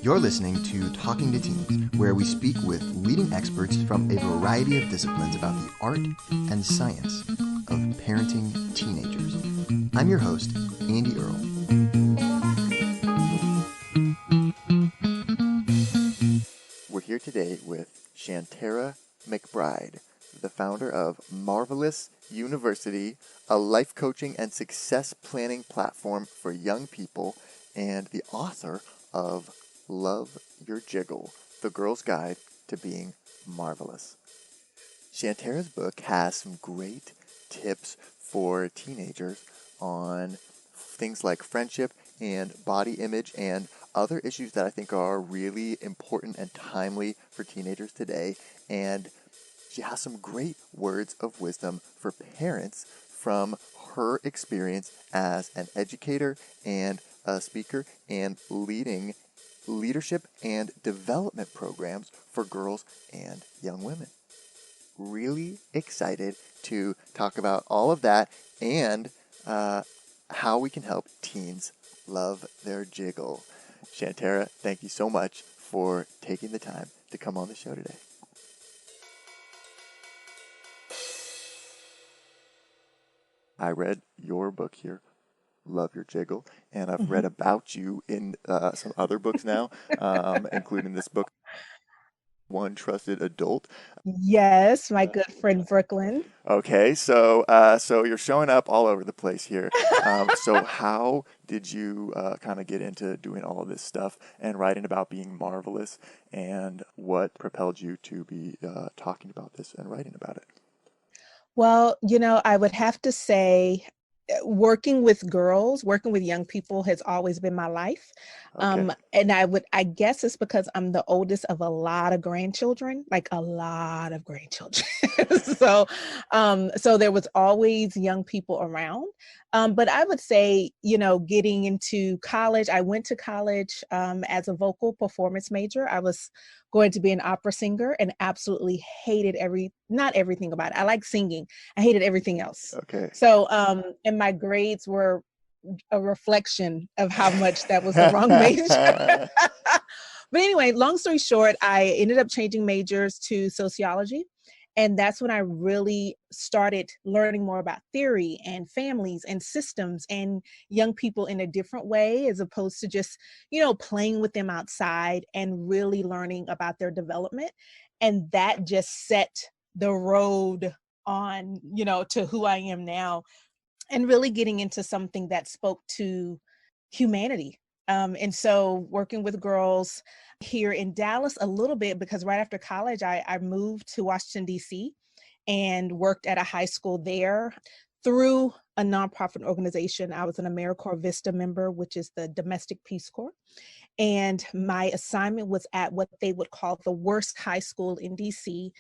You're listening to Talking to Teens, where we speak with leading experts from a variety of disciplines about the art and science of parenting teenagers. I'm your host, Andy Earle. We're here today with Shanterra McBride, the founder of Marvelous University, a life coaching and success planning platform for young people, and the author of Love Your Jiggle, the girl's guide to being marvelous. Shanterra's book has some great tips for teenagers on things like friendship and body image and other issues that I think are really important and timely for teenagers today. And she has some great words of wisdom for parents from her experience as an educator and a speaker and leading leadership and development programs for girls and young women. Really excited to talk about all of that and how we can help teens love their jiggle. Shanterra, thank you so much for taking the time to come on the show today. I read your book here, Love Your Jiggle, and I've read about you in some other books now, including this book, One Trusted Adult. Yes, my good friend Brooklyn. Okay, so you're showing up all over the place here. So how did you kind of get into doing all of this stuff and writing about being marvelous, and what propelled you to be talking about this and writing about it? Well, I would have to say working with girls, working with young people has always been my life. Okay. And I guess it's because I'm the oldest of a lot of grandchildren, like a lot of grandchildren. So there was always young people around. But I would say, getting into college, I went to college as a vocal performance major. I was going to be an opera singer and absolutely hated not everything about it. I like singing. I hated everything else. Okay. So, and my grades were a reflection of how much that was the wrong major. But anyway, long story short, I ended up changing majors to sociology. And that's when I really started learning more about theory and families and systems and young people in a different way, as opposed to just, playing with them outside and really learning about their development. And that just set the road on, to who I am now, and really getting into something that spoke to humanity. And so working with girls here in Dallas a little bit, because right after college, I moved to Washington, D.C. and worked at a high school there through a nonprofit organization. I was an AmeriCorps Vista member, which is the Domestic Peace Corps. And my assignment was at what they would call the worst high school in DC.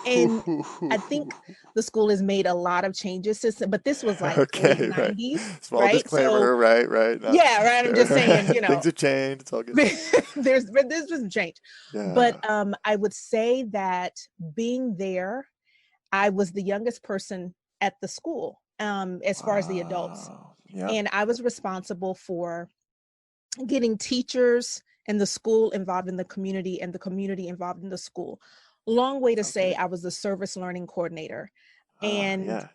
And I think the school has made a lot of changes since, but this was like late Okay, right. 90s, Small right? So disclaimer, right. Not, yeah, right. I'm just saying, things have changed. It's all good. there's been change. But Yeah. I would say that being there, I was the youngest person at the school, as far as the adults. Wow. Yeah. And I was responsible for getting teachers and the school involved in the community and the community involved in the school. Long way to say Okay. I was the service learning coordinator. Ah, And yeah.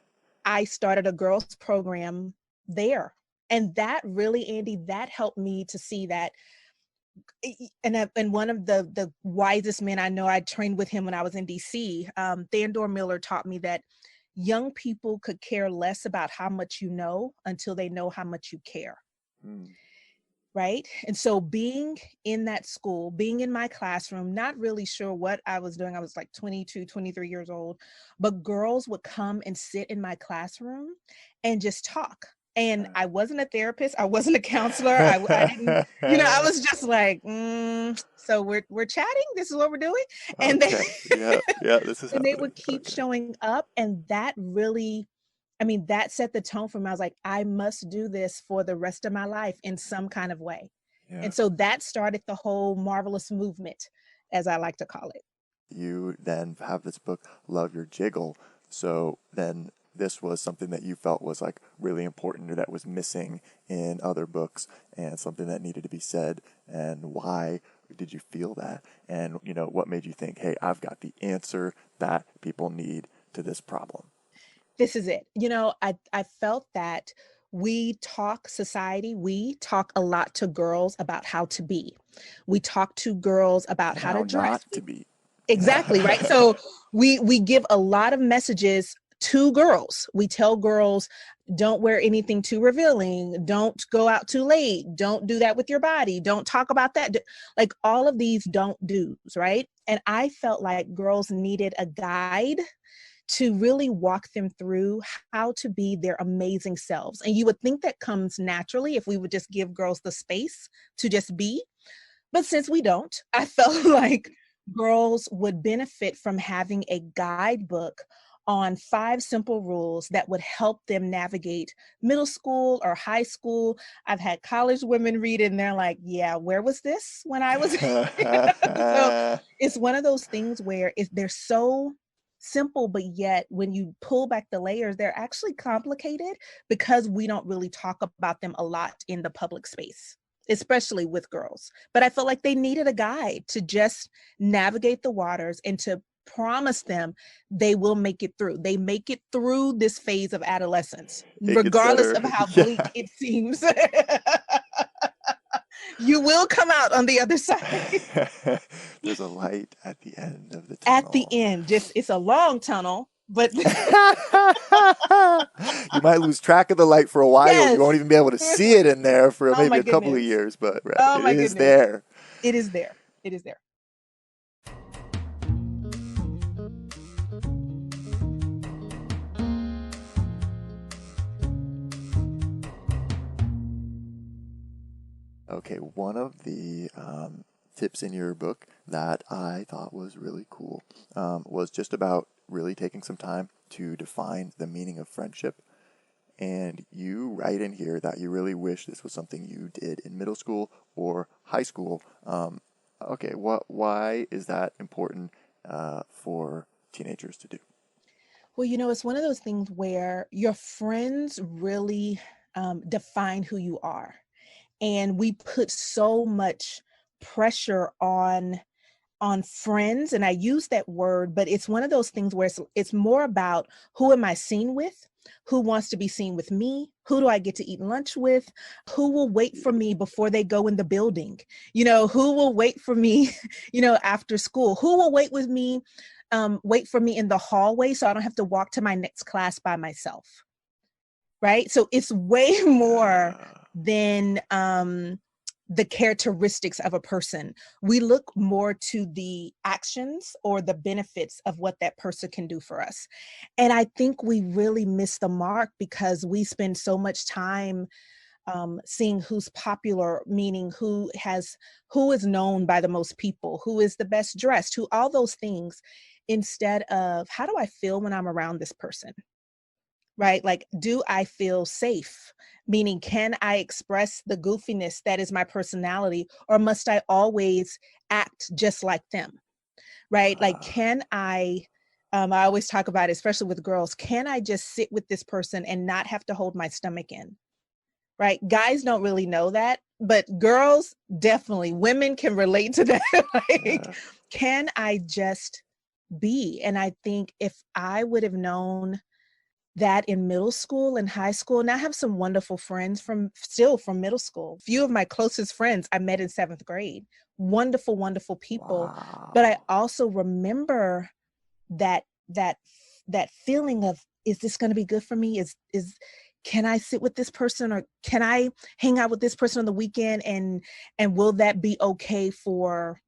I started a girls program there. And that really, Andy, that helped me to see that. And one of the wisest men I know, I trained with him when I was in DC, Theodore Miller, taught me that young people could care less about how much you know until they know how much you care. Mm. Right. And so being in that school, being in my classroom, not really sure what I was doing. I was like 22, 23 years old, but girls would come and sit in my classroom and just talk. And I wasn't a therapist. I wasn't a counselor. I didn't, I was just like, so we're chatting. This is what we're doing. And they, Okay. Yeah. This is and they happening. would keep Okay. showing up. And that really, that set the tone for me. I was like, I must do this for the rest of my life in some kind of way. Yeah. And so that started the whole marvelous movement, as I like to call it. You then have this book, Love Your Jiggle. So then this was something that you felt was like really important or that was missing in other books and something that needed to be said, and why did you feel that? And, what made you think, hey, I've got the answer that people need to this problem? This is it. I felt that we talk a lot to girls about how to be. We talk to girls about And how to how dress. not to be. Exactly, right? So we give a lot of messages to girls. We tell girls, don't wear anything too revealing, don't go out too late, don't do that with your body, don't talk about that. Like all of these don't do's, right? And I felt like girls needed a guide to really walk them through how to be their amazing selves. And you would think that comes naturally if we would just give girls the space to just be. But since we don't, I felt like girls would benefit from having a guidebook on 5 simple rules that would help them navigate middle school or high school. I've had college women read it and they're like, yeah, where was this when I was? So it's one of those things where if they're so simple, but yet when you pull back the layers, they're actually complicated because we don't really talk about them a lot in the public space, especially with girls. But I felt like they needed a guide to just navigate the waters and to promise them they will make it through. They make it through this phase of adolescence, It gets regardless better. of how Yeah. bleak it seems. You will come out on the other side. There's a light at the end of the At the tunnel. end, just it's a long tunnel, but You might lose track of the light for a while. You yes, won't even be able to see it seriously. in there for Oh maybe my a couple of goodness. years, but Oh it my is goodness. there. It is there. It is there. Okay, one of the tips in your book that I thought was really cool was just about really taking some time to define the meaning of friendship. And you write in here that you really wish this was something you did in middle school or high school. Okay, why is that important for teenagers to do? Well, it's one of those things where your friends really define who you are. And we put so much pressure on friends, and I use that word, but it's one of those things where it's more about who am I seen with, who wants to be seen with me, who do I get to eat lunch with, who will wait for me before they go in the building, who will wait for me after school, who will wait for me in the hallway so I don't have to walk to my next class by myself, right? So it's way more Yeah. than the characteristics of a person. We look more to the actions or the benefits of what that person can do for us. And I think we really miss the mark because we spend so much time seeing who's popular, meaning who is known by the most people, who is the best dressed, who all those things, instead of how do I feel when I'm around this person? Right? Like, do I feel safe? Meaning, can I express the goofiness that is my personality, or must I always act just like them? Right? Like, I always talk about it, especially with girls, can I just sit with this person and not have to hold my stomach in? Right? Guys don't really know that, but girls definitely, women can relate to that. Like, Yeah. can I just be? And I think if I would have known that in middle school and high school, and I have some wonderful friends from middle school. Few of my closest friends I met in 7th grade. Wonderful, wonderful people. But I Wow. also remember that that that feeling of, is this going to be good for me? Is can I sit with this person, or can I hang out with this person on the weekend, and will that be okay for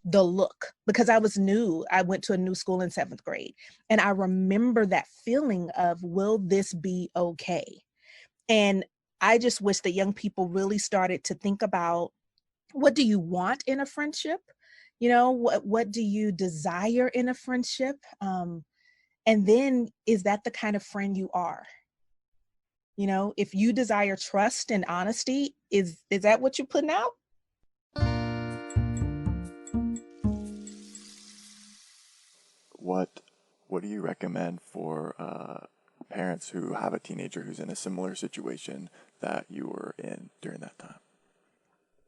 the look? Because I was new. I went to a new school in 7th grade. And I remember that feeling of, will this be okay? And I just wish that young people really started to think about, what do you want in a friendship? What do you desire in a friendship? And then, is that the kind of friend you are? If you desire trust and honesty, is that what you're putting out? What what do you recommend for parents who have a teenager who's in a similar situation that you were in during that time?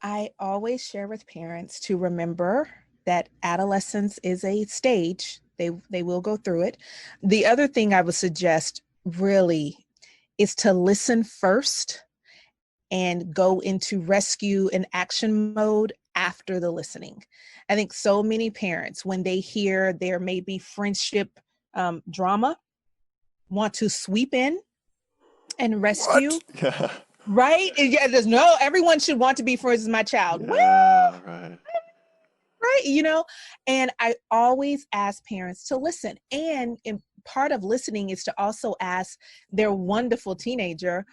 I always share with parents to remember that adolescence is a stage. They will go through it. The other thing I would suggest really is to listen first and go into rescue and action mode after the listening. I think so many parents, when they hear there may be friendship drama, want to sweep in and What? rescue. Yeah. Right? Yeah, there's no, everyone should want to be friends with my child. Well, Yeah, right. right, and I always ask parents to listen. And in part of listening is to also ask their wonderful teenager,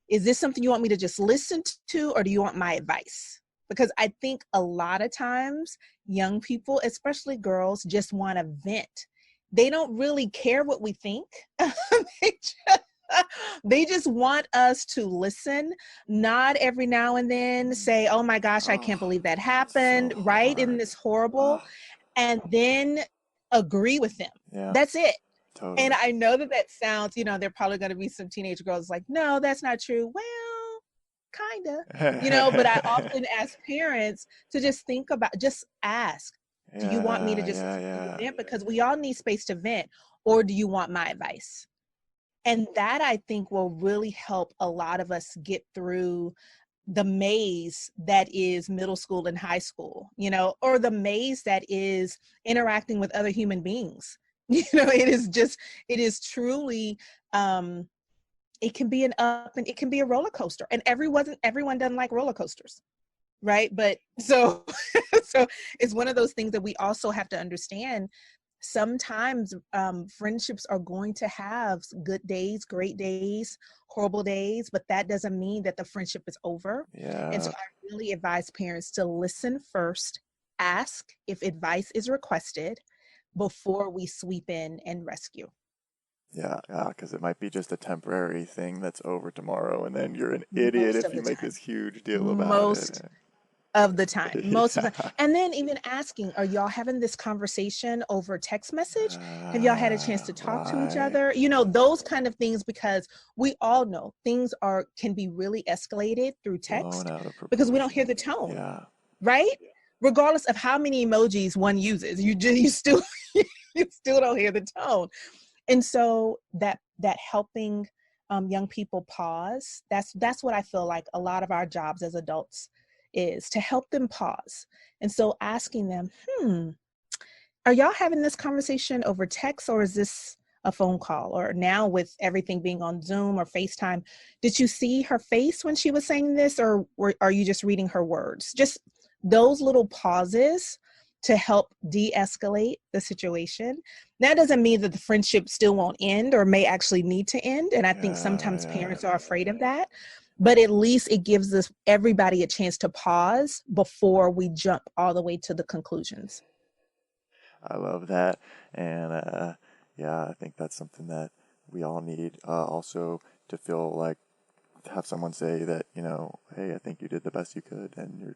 is this something you want me to just listen to, or do you want my advice? Because I think a lot of times young people, especially girls, just want to vent. They don't really care what we think. they, just, they just want us to listen, nod every now and then, say, oh my gosh, I can't Oh, believe that that's so happened, right? Isn't hard. this horrible? Oh, And then agree with them. yeah, That's it. And totally. I know that that sounds, there are probably going to be some teenage girls like, no, that's not true. Well, kind of, but I often ask parents to just think about, just ask, do you want me to Yeah, just yeah, listen to you yeah. vent? Because we all need space to vent. Or do you want my advice? And that, I think, will really help a lot of us get through the maze that is middle school and high school, or the maze that is interacting with other human beings. It is truly, it can be an up and it can be a roller coaster. And everyone doesn't like roller coasters, right? But so, so it's one of those things that we also have to understand. Sometimes friendships are going to have good days, great days, horrible days, but that doesn't mean that the friendship is over. And so Yeah, I really advise parents to listen first, ask if advice is requested before we sweep in and rescue. yeah, yeah, because it might be just a temporary thing that's over tomorrow, and then you're an idiot Most if of you the make this time. huge deal about Most it. of the time. Most of the time. Yeah. And then even asking, are y'all having this conversation over text message? Have y'all had a chance to talk to each Right. other? Those kind of things, because we all know things can be really escalated through Blown text out of because we don't hear proportion. the tone, Yeah. right? Regardless of how many emojis one uses, you still you still don't hear the tone. And so that helping young people pause, that's what I feel like a lot of our jobs as adults is, to help them pause. And so asking them, are y'all having this conversation over text, or is this a phone call? Or now with everything being on Zoom or FaceTime, did you see her face when she was saying this, or are you just reading her words? Just those little pauses to help de-escalate the situation. That doesn't mean that the friendship still won't end or may actually need to end. And I think Yeah, sometimes yeah. parents are afraid of that. But at least it gives us everybody a chance to pause before we jump all the way to the conclusions. I love that. And yeah, I think that's something that we all need. Also, to feel like, to have someone say that, hey, I think you did the best you could, and you're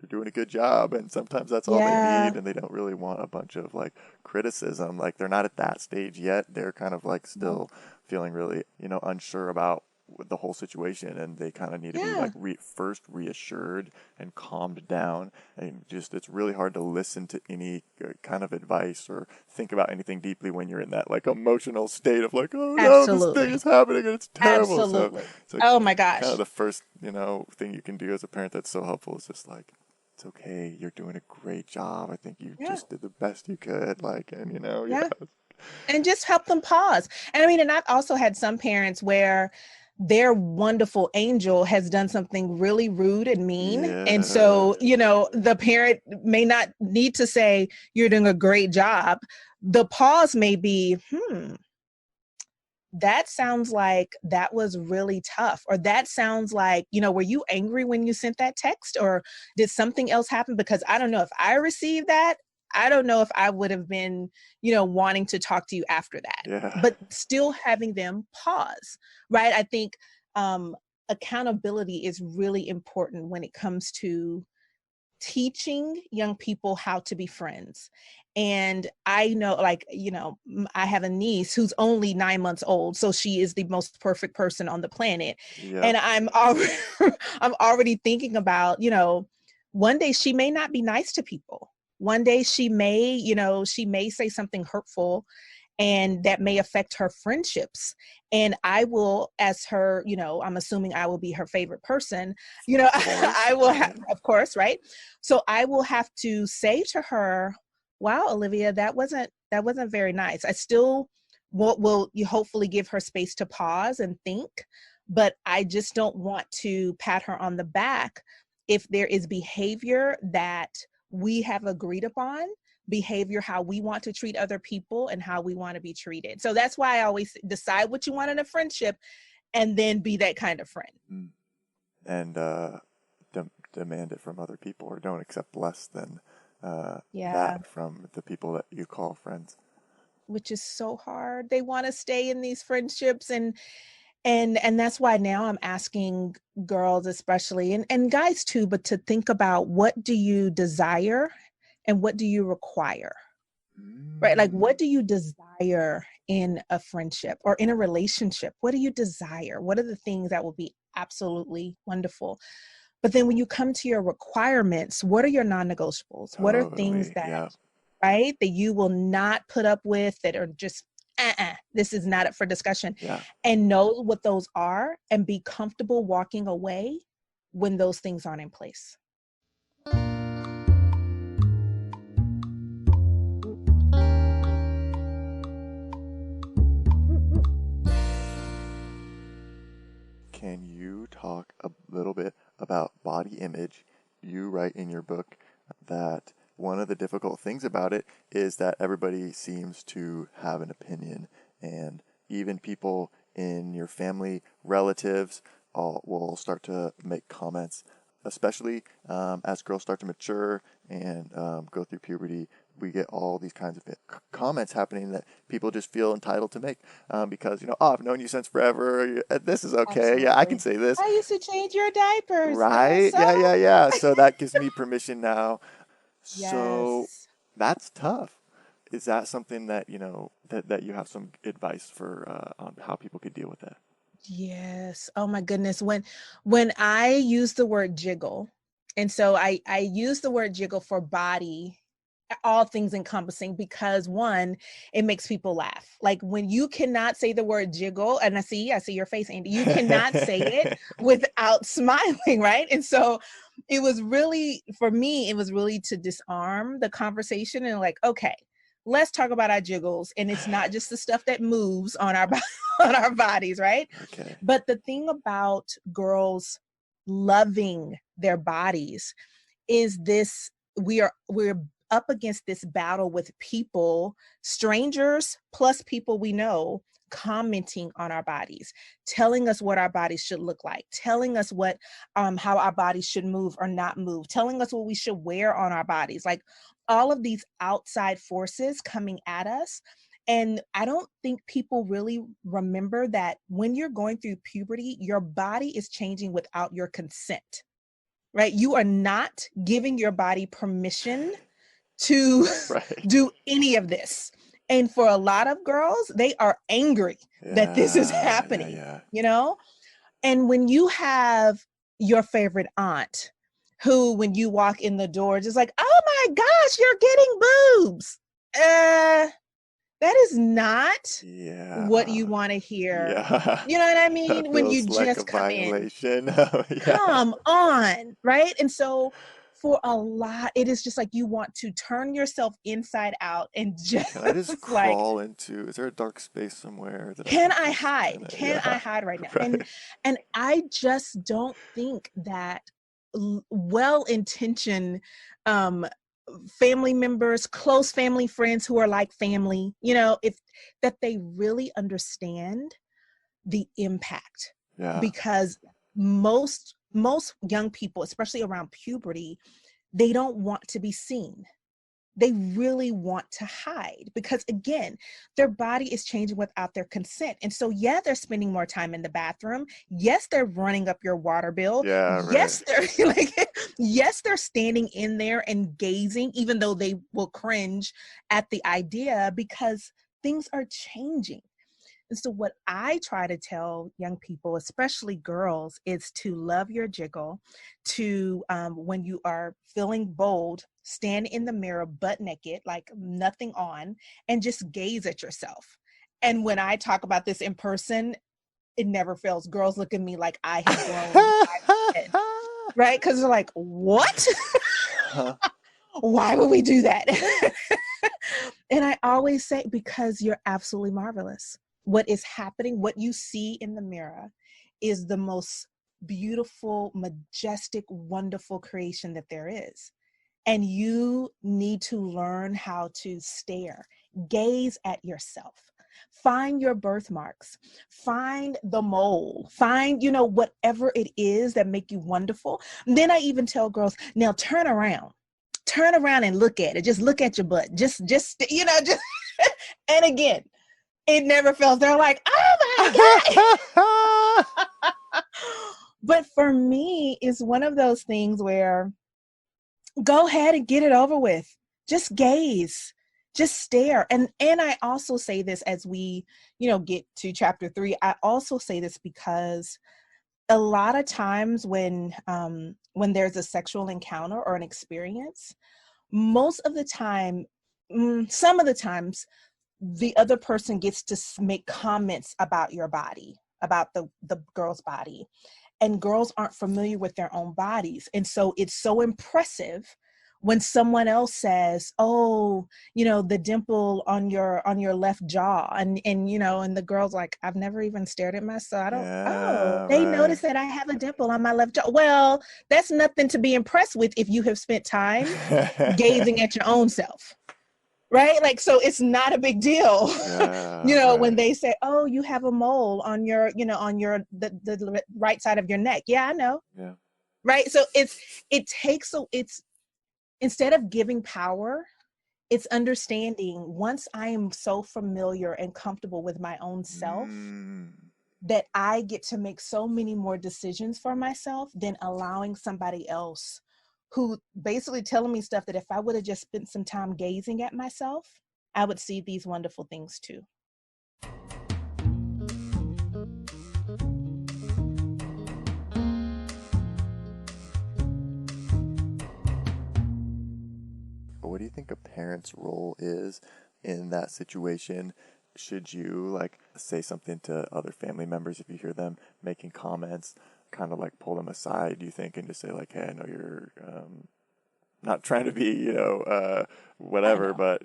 doing a good job. And sometimes that's all they Yeah. need, and they don't really want a bunch of like criticism. Like, they're not at that stage yet. They're kind of like No. still feeling really, unsure about the whole situation, and they kind of need to be like Yeah. first reassured and calmed down. And just, it's really hard to listen to any kind of advice or think about anything deeply when you're in that like emotional state of like, oh no, this thing Absolutely. is happening and it's terrible. So Absolutely. so Oh my kind of gosh. the first, thing you can do as a parent that's so helpful is just like, it's okay, you're doing a great job, I think you Yeah. just did the best you could, like, and Yeah. yeah. And just help them pause. And I mean, and I've also had some parents where their wonderful angel has done something really rude and mean. And Yeah. so, the parent may not need to say, you're doing a great job. The pause may be, that sounds like that was really tough. Or that sounds like, were you angry when you sent that text? Or did something else happen? Because I don't know if I received that. I don't know if I would have been, wanting to talk to you after that. Yeah. But still having them pause, right? I think accountability is really important when it comes to teaching young people how to be friends. And I know, like, I have a niece who's only 9 months old, so she is the most perfect person on the planet. Yep. And I'm already, I'm already thinking about, one day she may not be nice to people. One day she may say something hurtful, and that may affect her friendships. And I will, as her, I'm assuming I will be her favorite person, Of course, I will right? of course, right? So I will have to say to her, wow, Olivia, that wasn't very nice. I still will you hopefully give her space to pause and think, but I just don't want to pat her on the back if there is behavior that we have agreed upon, behavior, how we want to treat other people and how we want to be treated. So that's why I always decide what you want in a friendship and then be that kind of friend. And demand it from other people, or don't accept less than Yeah, that from the people that you call friends. which is so hard. They want to stay in these friendships, and that's why now I'm asking girls especially, and guys too, but to think about, what do you desire and what do you require? Right? Like, what do you desire in a friendship or in a relationship? What do you desire? What are the things that will be absolutely wonderful? But then when you come to your requirements, what are your non-negotiables? What are things Totally. that, Yeah. right, that you will not put up with, that are just, this is not up for discussion? Yeah. And know what those are and be comfortable walking away when those things aren't in place. Can you talk a little bit about body image? You write in your book that one of the difficult things about it is that everybody seems to have an opinion, and even people in your family, relatives, all will start to make comments, especially as girls start to mature and go through puberty. We get all these kinds of comments happening that people just feel entitled to make because, oh, I've known you since forever. This is okay. Yeah, I can Absolutely. say this. I used to change your diapers. Right? So, Yeah, yeah, yeah. So that gives me permission now. So yes. that's tough. Is that something that, that you have some advice for on how people could deal with that? Yes. Oh my goodness. When I use the word jiggle, and so I use the word jiggle for body, all things encompassing, because one, it makes people laugh. Like, when you cannot say the word jiggle, and I see your face, Andy. You cannot say it without smiling, right? And so it was really, for me, it was really to disarm the conversation and, like, okay, let's talk about our jiggles, and it's not just the stuff that moves on our on our bodies, right? Okay. But the thing about girls loving their bodies is this: we're up against this battle with people, strangers plus people we know, commenting on our bodies, telling us what our bodies should look like, telling us what how our bodies should move or not move, telling us what we should wear on our bodies, like all of these outside forces coming at us. And I don't think people really remember that when you're going through puberty, your body is changing without your consent, right? You are not giving your body permission to Right. do any of this. And for a lot of girls, they are angry that this is Yeah, yeah, happening, yeah. you know? And when you have your favorite aunt who, when you walk in the door, just like, oh my gosh, you're getting boobs. That is not what Yeah. you want to hear. Yeah. You know what I That mean? When you feels like a just come in. violation. Yeah. Come on, right? And so for a lot, it is just like you want to turn yourself inside out and Can I just just like, crawl into, is there a dark space somewhere that I can can I just hide? kind of, Can I yeah. hide right now? And Right. and I just don't think that well-intentioned um family members, close family friends who are like family, if that they really understand the impact. Yeah. Because most young people, especially around puberty, they don't want to be seen. They really want to hide because, again, their body is changing without their consent. And so, yeah, they're spending more time in the bathroom. Yes, they're running up your water bill. Yeah, right. Yes, they're like, Yes, they're standing in there and gazing, even though they will cringe at the idea because things are changing. And so, what I try to tell young people, especially girls, is to love your jiggle, to when you are feeling bold, stand in the mirror butt naked, like nothing on, and just gaze at yourself. And when I talk about this in person, it never fails. Girls look at me like I have grown 5 feet, right? Because they're like, what? Why would we do that? And I always say, because you're absolutely marvelous. What is happening, what you see in the mirror is the most beautiful, majestic, wonderful creation that there is. And you need to learn how to stare, gaze at yourself, find your birthmarks, find the mole, find, whatever it is that make you wonderful. And then I even tell girls, now turn around and look at it. Just look at your butt. Just, and again, it never fails. They're like, oh my God. But for me, it's one of those things where go ahead and get it over with. Just gaze, just stare. And I also say this as we, get to chapter 3, I also say this because a lot of times when there's a sexual encounter or an experience, most of the time, some of the times, the other person gets to make comments about your body, about the girl's body. And girls aren't familiar with their own bodies. And so it's so impressive when someone else says, oh, the dimple on your left jaw. And and the girl's like, I've never even stared at myself. They notice that I have a dimple on my left jaw. Well, that's nothing to be impressed with if you have spent time gazing at your own self. Right? Like, so it's not a big deal. When they say, oh, you have a mole on your, the right side of your neck. Yeah, I know. Yeah. Right. So it's instead of giving power, it's understanding once I am so familiar and comfortable with my own self that I get to make so many more decisions for myself than allowing somebody else who basically telling me stuff that if I would have just spent some time gazing at myself, I would see these wonderful things too. What do you think a parent's role is in that situation? Should you say something to other family members if you hear them making comments, kind of pull them aside, do you think, and just say hey, I know you're not trying to be, whatever, but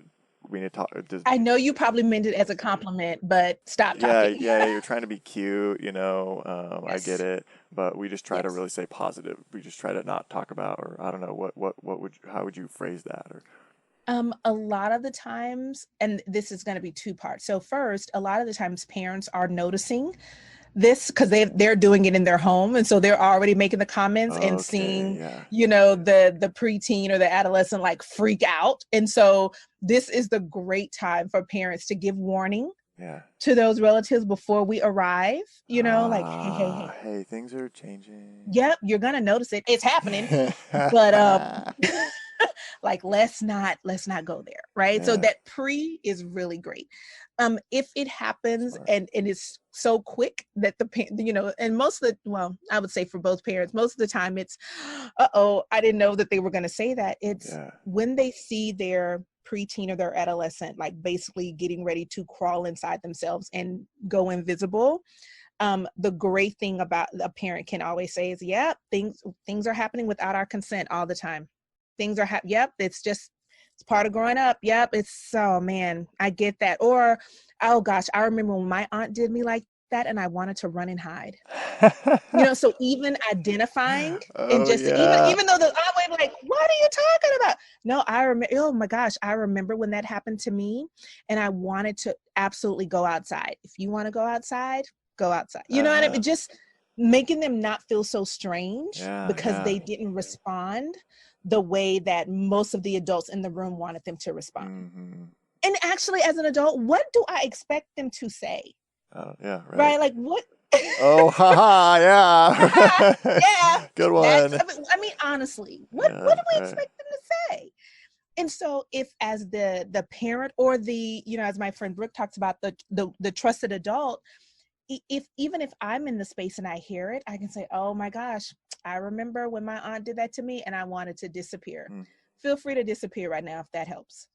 we need to talk. I know you probably meant it as a compliment, but stop talking. Yeah, you're trying to be cute, yes. I get it, but we just try to yes. really say positive. We just try to not talk about, or I don't know, how would you phrase that? Or a lot of the times, and this is going to be 2 parts. So first, a lot of the times parents are noticing this because they're doing it in their home, and so they're already making the comments and seeing the preteen or the adolescent freak out. And so this is the great time for parents to give warning to those relatives before we arrive, hey, things are changing. Yep, you're gonna notice it, it's happening. But let's not go there, right? So that pre is really great. If it happens and it's so quick that and most of the, I would say for both parents, most of the time it's, I didn't know that they were going to say that. It's when they see their preteen or their adolescent basically getting ready to crawl inside themselves and go invisible. The great thing about a parent can always say is, things are happening without our consent all the time. Things are it's part of growing up. It's, oh man, I get that. Or, oh gosh, I remember when my aunt did me like that and I wanted to run and hide. So even identifying and just even though the aunt went what are you talking about? No, I remember, oh my gosh, I remember when that happened to me and I wanted to absolutely go outside. If you want to go outside, go outside. You know what I mean? Just making them not feel so strange because they didn't respond the way that most of the adults in the room wanted them to respond. Mm-hmm. And actually, as an adult, what do I expect them to say? Right. Right? What Oh, haha, yeah. Yeah, Good that's, one. I mean, honestly, what Yeah, do we right. expect them to say? And so if as the parent or the, you know, as my friend Brooke talks about, the trusted adult, if even if I'm in the space and I hear it, I can say, oh my gosh, I remember when my aunt did that to me and I wanted to disappear. Mm. Feel free to disappear right now if that helps.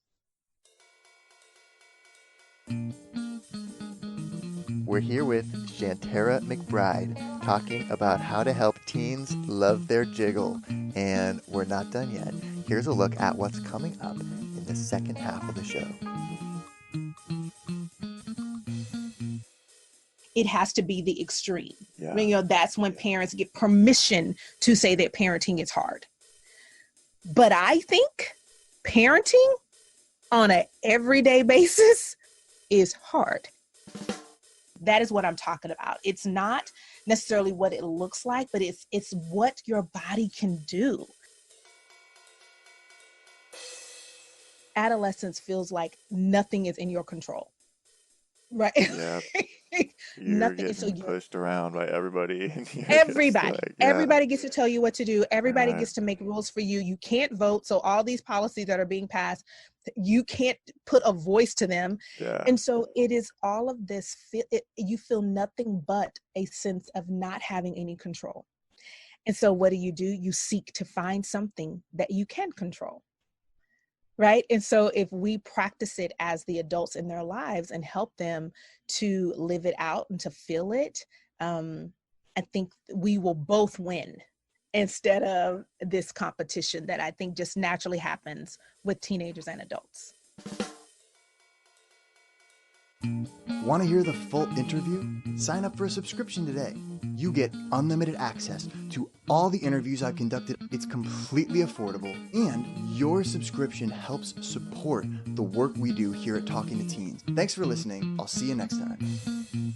We're here with Shanterra McBride talking about how to help teens love their jiggle. And we're not done yet. Here's a look at what's coming up in the second half of the show. It has to be the extreme. Yeah. I mean, you know, that's when parents get permission to say that parenting is hard. But I think parenting on an everyday basis is hard. That is what I'm talking about. It's not necessarily what it looks like, but it's what your body can do. Adolescence feels like nothing is in your control, right? Yeah. You're Nothing. So getting you're pushed around by everybody. And it's everybody. like, yeah. Everybody gets to tell you what to do. Everybody Right. gets to make rules for you. You can't vote. So all these policies that are being passed, you can't put a voice to them. Yeah. And so it is all of this. You feel nothing but a sense of not having any control. And so what do? You seek to find something that you can control. Right. And so if we practice it as the adults in their lives and help them to live it out and to feel it, I think we will both win instead of this competition that I think just naturally happens with teenagers and adults. Want to hear the full interview? Sign up for a subscription today. You get unlimited access to all the interviews I've conducted. It's completely affordable, and your subscription helps support the work we do here at Talking to Teens. Thanks for listening. I'll see you next time.